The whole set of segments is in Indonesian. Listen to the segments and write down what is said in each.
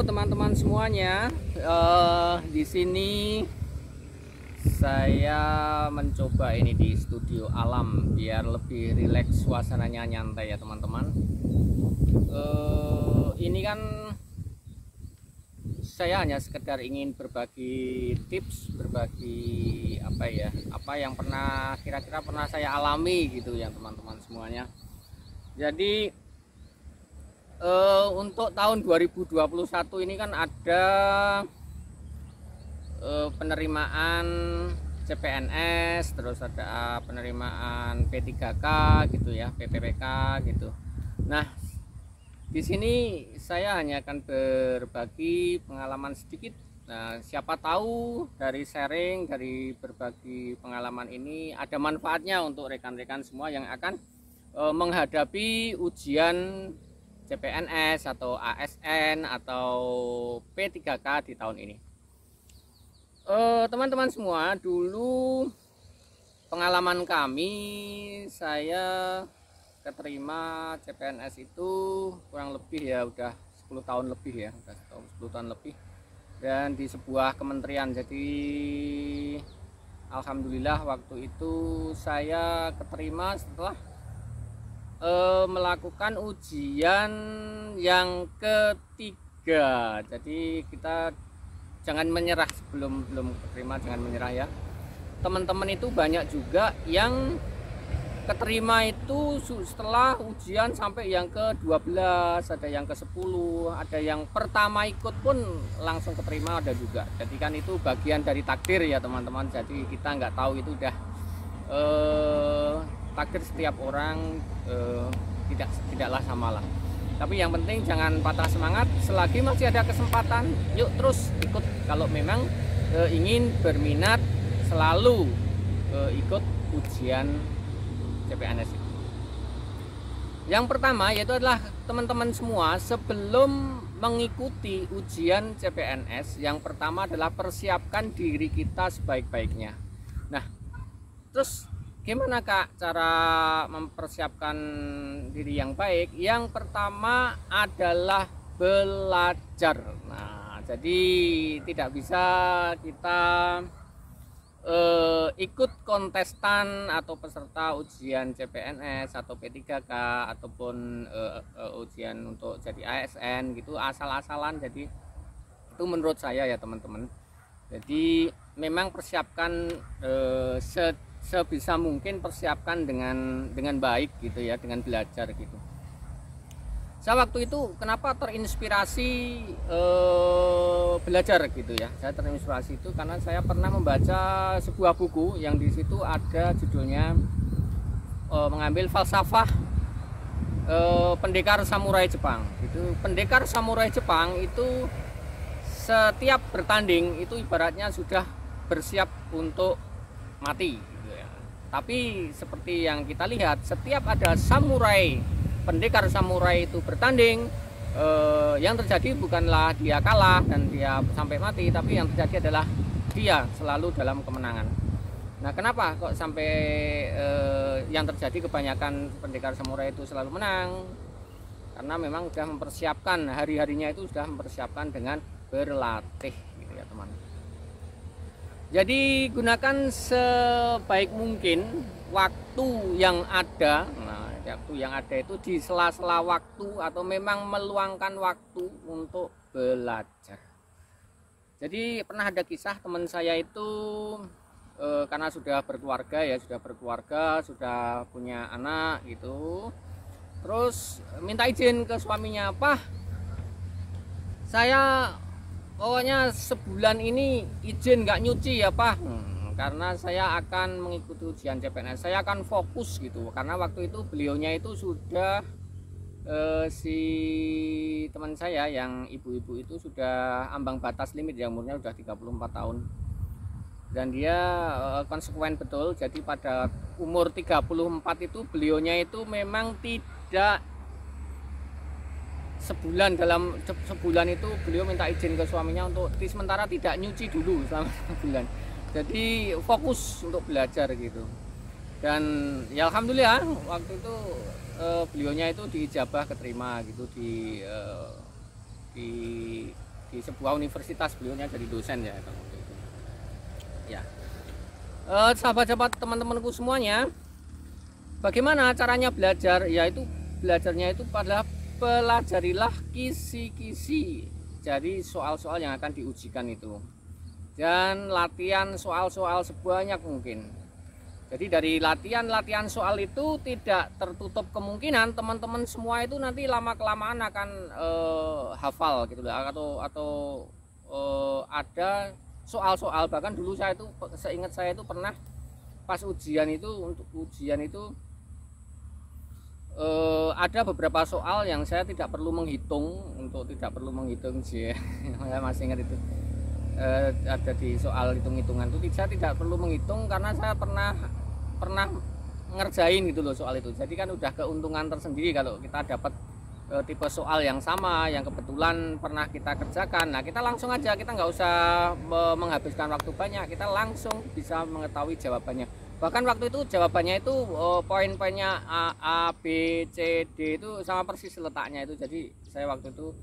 teman-teman semuanya, di sini saya mencoba ini di studio alam biar lebih rileks, suasananya nyantai ya teman-teman. Ini kan saya hanya sekedar ingin berbagi tips, berbagi apa yang kira-kira pernah saya alami gitu ya teman-teman semuanya. Jadi untuk tahun 2021 ini kan ada penerimaan CPNS, terus ada penerimaan P3K gitu ya, PPPK gitu. Nah, di sini saya hanya akan berbagi pengalaman sedikit. Nah, siapa tahu dari sharing, dari berbagi pengalaman ini ada manfaatnya untuk rekan-rekan semua yang akan menghadapi ujian CPNS atau ASN atau P3K di tahun ini. Teman-teman semua, dulu pengalaman kami, saya keterima CPNS itu kurang lebih ya udah 10 tahun lebih ya, udah 10 tahun lebih, dan di sebuah kementerian. Jadi alhamdulillah waktu itu saya keterima setelah melakukan ujian yang ketiga. Jadi kita jangan menyerah sebelum keterima, jangan menyerah ya teman-teman. Itu banyak juga yang keterima itu setelah ujian sampai yang ke-12, ada yang ke-10, ada yang pertama ikut pun langsung keterima, ada juga. Jadi kan itu bagian dari takdir ya teman-teman. Jadi kita nggak tahu, itu udah takdir setiap orang, tidaklah samalah. Tapi yang penting jangan patah semangat, selagi masih ada kesempatan, yuk terus ikut. Kalau memang ingin berminat, selalu ikut ujian CPNS itu. Yang pertama yaitu adalah teman-teman semua, sebelum mengikuti ujian CPNS, yang pertama adalah persiapkan diri kita sebaik-baiknya. Nah, terus gimana Kak cara mempersiapkan diri yang baik? Yang pertama adalah belajar. Nah, jadi tidak bisa kita ikut kontestan atau peserta ujian CPNS atau P3K ataupun ujian untuk jadi ASN gitu asal-asalan. Jadi itu menurut saya ya teman-teman. Jadi memang persiapkan sebisa mungkin, persiapkan dengan baik gitu ya, dengan belajar gitu. Saya waktu itu kenapa terinspirasi belajar gitu ya. Saya terinspirasi itu karena saya pernah membaca sebuah buku yang di situ ada judulnya mengambil falsafah pendekar samurai Jepang. Itu pendekar samurai Jepang itu setiap bertanding itu ibaratnya sudah bersiap untuk mati gitu ya. Tapi seperti yang kita lihat, setiap ada samurai, pendekar samurai itu bertanding, yang terjadi bukanlah dia kalah dan dia sampai mati, tapi yang terjadi adalah dia selalu dalam kemenangan. Nah, kenapa kok sampai yang terjadi kebanyakan pendekar samurai itu selalu menang? Karena memang sudah mempersiapkan, hari-harinya itu sudah mempersiapkan dengan berlatih gitu ya teman. Jadi gunakan sebaik mungkin waktu yang ada. Nah, waktu yang ada itu di sela-sela waktu atau memang meluangkan waktu untuk belajar. Jadi pernah ada kisah teman saya itu karena sudah berkeluarga ya, sudah punya anak gitu. Terus minta izin ke suaminya, "Pak, saya pokoknya sebulan ini izin nggak nyuci ya Pak, karena saya akan mengikuti ujian CPNS, saya akan fokus gitu." Karena waktu itu beliaunya itu sudah si teman saya yang ibu-ibu itu sudah ambang batas limit ya, umurnya sudah 34 tahun, dan dia konsekuen betul. Jadi pada umur 34 itu beliaunya itu memang tidak dalam sebulan itu beliau minta izin ke suaminya untuk sementara tidak nyuci dulu selama sebulan. Jadi fokus untuk belajar gitu. Dan ya alhamdulillah waktu itu beliaunya itu diijabah keterima gitu di di sebuah universitas, beliaunya jadi dosen ya kalau waktu itu. Ya, sahabat-sahabat teman-temanku semuanya, bagaimana caranya belajar? Yaitu belajarnya itu pada pelajarilah kisi-kisi dari soal-soal yang akan diujikan itu, dan latihan soal-soal sebanyak mungkin. Jadi dari latihan soal itu tidak tertutup kemungkinan teman-teman semua itu nanti lama-kelamaan akan hafal gitu lah, atau ada soal-soal. Bahkan dulu saya itu, seingat saya itu pernah pas ujian itu, untuk ujian itu ada beberapa soal yang saya tidak perlu menghitung, sih. Saya masih ingat itu. Ada di soal hitung-hitungan itu saya tidak perlu menghitung karena saya pernah ngerjain gitu loh soal itu. Jadi kan udah keuntungan tersendiri kalau kita dapat tipe soal yang sama, yang kebetulan pernah kita kerjakan. Nah, kita langsung aja, kita nggak usah menghabiskan waktu banyak, kita langsung bisa mengetahui jawabannya. Bahkan waktu itu jawabannya itu poin-poinnya A, B, C, D itu sama persis letaknya itu. Jadi saya waktu itu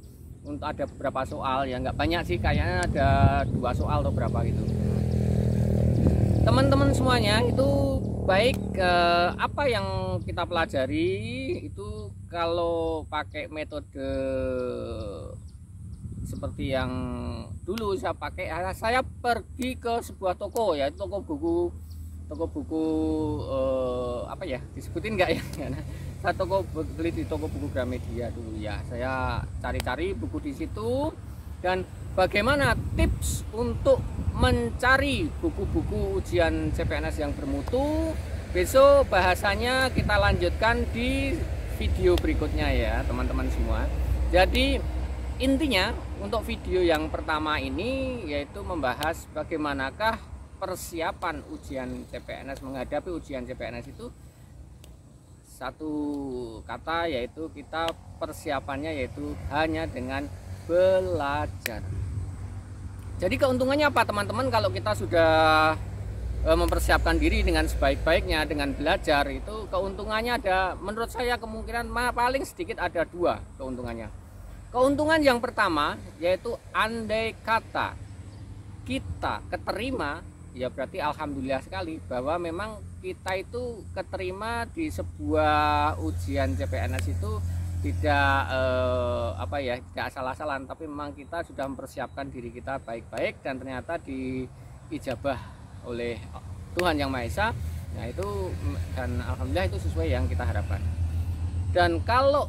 untuk ada beberapa soal, ya nggak banyak sih, kayaknya ada 2 soal atau berapa gitu. Teman-teman semuanya itu baik, apa yang kita pelajari itu kalau pakai metode seperti yang dulu saya pakai, saya pergi ke sebuah toko, ya toko buku apa ya, disebutin nggak ya? Saya beli di toko buku Gramedia dulu ya. Saya cari-cari buku di situ, dan bagaimana tips untuk mencari buku-buku ujian CPNS yang bermutu. Besok bahasanya kita lanjutkan di video berikutnya ya teman-teman semua. Jadi intinya untuk video yang pertama ini yaitu membahas bagaimanakah persiapan ujian CPNS, menghadapi ujian CPNS itu. Satu kata, yaitu kita persiapannya yaitu hanya dengan belajar. Jadi keuntungannya apa teman-teman kalau kita sudah mempersiapkan diri dengan sebaik-baiknya dengan belajar? Itu keuntungannya ada, menurut saya kemungkinan paling sedikit ada 2 keuntungannya. Keuntungan yang pertama yaitu andai kata kita keterima, ya berarti alhamdulillah sekali bahwa memang kita itu keterima di sebuah ujian CPNS itu tidak tidak asal-asalan, tapi memang kita sudah mempersiapkan diri kita baik-baik dan ternyata diijabah oleh Tuhan Yang Maha Esa. Nah itu, dan alhamdulillah itu sesuai yang kita harapkan. Dan kalau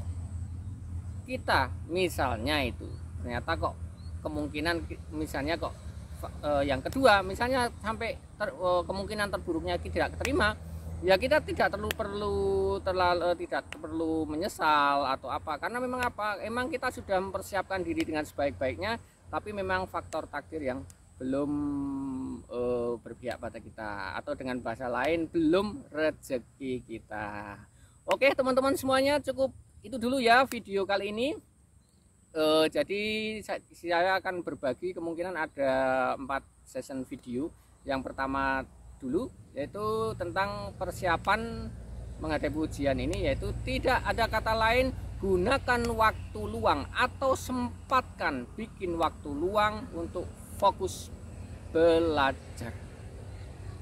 kita misalnya itu ternyata kok kemungkinan misalnya kok yang kedua misalnya sampai kemungkinan terburuknya tidak keterima, ya kita tidak perlu menyesal atau apa, karena memang emang kita sudah mempersiapkan diri dengan sebaik-baiknya, tapi memang faktor takdir yang belum berpihak pada kita, atau dengan bahasa lain belum rezeki kita. Oke teman-teman semuanya, cukup itu dulu ya video kali ini. Jadi saya akan berbagi, kemungkinan ada 4 session video. Yang pertama dulu yaitu tentang persiapan menghadapi ujian ini, yaitu tidak ada kata lain, gunakan waktu luang atau sempatkan bikin waktu luang untuk fokus belajar.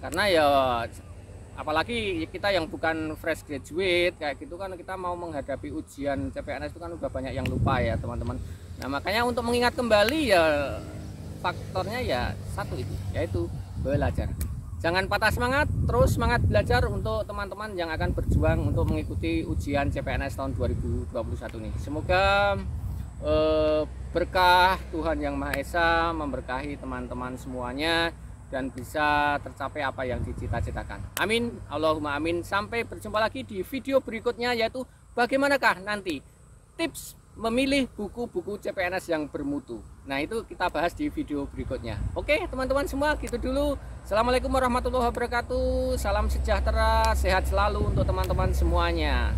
Karena ya apalagi kita yang bukan fresh graduate kayak gitu kan, kita mau menghadapi ujian CPNS itu kan udah banyak yang lupa ya teman-teman. Nah makanya untuk mengingat kembali ya faktornya ya satu itu, yaitu belajar. Jangan patah semangat, terus semangat belajar untuk teman-teman yang akan berjuang untuk mengikuti ujian CPNS tahun 2021 ini. Semoga berkah Tuhan Yang Maha Esa memberkahi teman-teman semuanya dan bisa tercapai apa yang dicita-citakan. Amin, Allahumma amin. Sampai berjumpa lagi di video berikutnya, yaitu bagaimanakah nanti tips memilih buku-buku CPNS yang bermutu. Nah itu kita bahas di video berikutnya. Oke teman-teman semua, gitu dulu. Assalamualaikum warahmatullahi wabarakatuh. Salam sejahtera, sehat selalu untuk teman-teman semuanya.